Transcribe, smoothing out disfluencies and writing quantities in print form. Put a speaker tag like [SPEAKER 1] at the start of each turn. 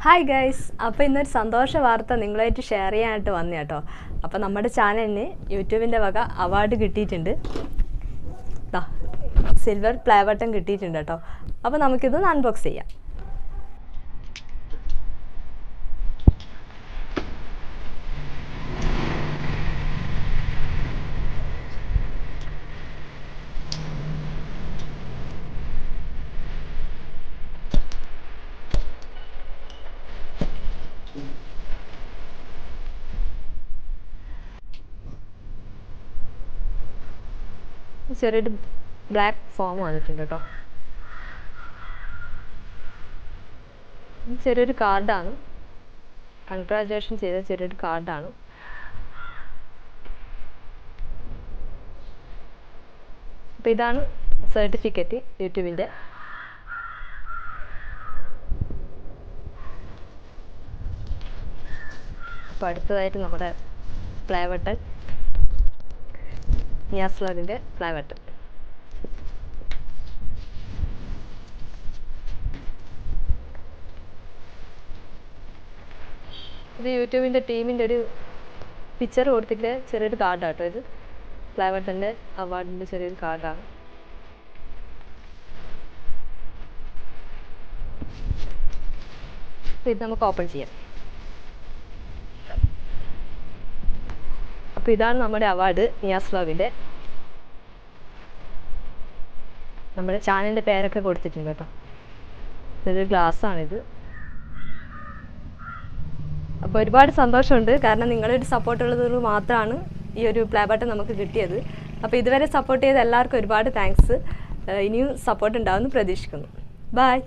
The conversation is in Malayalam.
[SPEAKER 1] ഹായ് ഗൈസ്, അപ്പോൾ ഇന്നൊരു സന്തോഷ വാർത്ത നിങ്ങളായിട്ട് ഷെയർ ചെയ്യാനായിട്ട് വന്നു കേട്ടോ. അപ്പോൾ നമ്മുടെ ചാനലിന് യൂട്യൂബിൻ്റെ വക അവാർഡ് കിട്ടിയിട്ടുണ്ട്. സിൽവർ പ്ലേ ബട്ടൺ കിട്ടിയിട്ടുണ്ട് കേട്ടോ. അപ്പോൾ നമുക്കിത് അൺബോക്സ് ചെയ്യാം. ചെറിയൊരു ബ്ലാക്ക് ഫോം വന്നിട്ടുണ്ട് കേട്ടോ. ചെറിയൊരു കാർഡാണ്, കൺഗ്രാജുലേഷൻ ചെയ്ത ചെറിയൊരു കാർഡാണ്. അപ്പോൾ ഇതാണ് സർട്ടിഫിക്കറ്റ് യൂട്യൂബിൻ്റെ. അപ്പോൾ അടുത്തതായിട്ട് നമ്മുടെ പ്ലേ ബട്ടൺ, നിയാസ് വ്ലോഗിൻ്റെ പ്ലേ ബട്ടൺ. ഇത് യൂട്യൂബിൻ്റെ ടീമിൻ്റെ ഒരു പിക്ചർ കൊടുത്തിട്ട് ചെറിയൊരു കാർഡാണ് കേട്ടോ. ഇത് പ്ലേ ബട്ടൻ്റെ അവാർഡിൻ്റെ ചെറിയൊരു കാർഡാണ്. അപ്പോൾ ഇത് നമുക്ക് ഓപ്പൺ ചെയ്യാം. അപ്പോൾ ഇതാണ് നമ്മുടെ അവാർഡ്, നിയാസ് വ്ലോഗിൻ്റെ. നമ്മുടെ ചാനലിൻ്റെ പേരൊക്കെ കൊടുത്തിട്ടുണ്ട് കേട്ടോ. ഇതൊരു ഗ്ലാസ്സാണിത്. അപ്പോൾ ഒരുപാട് സന്തോഷമുണ്ട്, കാരണം നിങ്ങളുടെ ഒരു സപ്പോർട്ട് ഉള്ളത് മാത്രമാണ് ഈ ഒരു പ്ലേ ബട്ടൺ നമുക്ക് കിട്ടിയത്. അപ്പോൾ ഇതുവരെ സപ്പോർട്ട് ചെയ്ത എല്ലാവർക്കും ഒരുപാട് താങ്ക്സ്. ഇനിയും സപ്പോർട്ട് ഉണ്ടാവുമെന്ന് പ്രതീക്ഷിക്കുന്നു. ബൈ.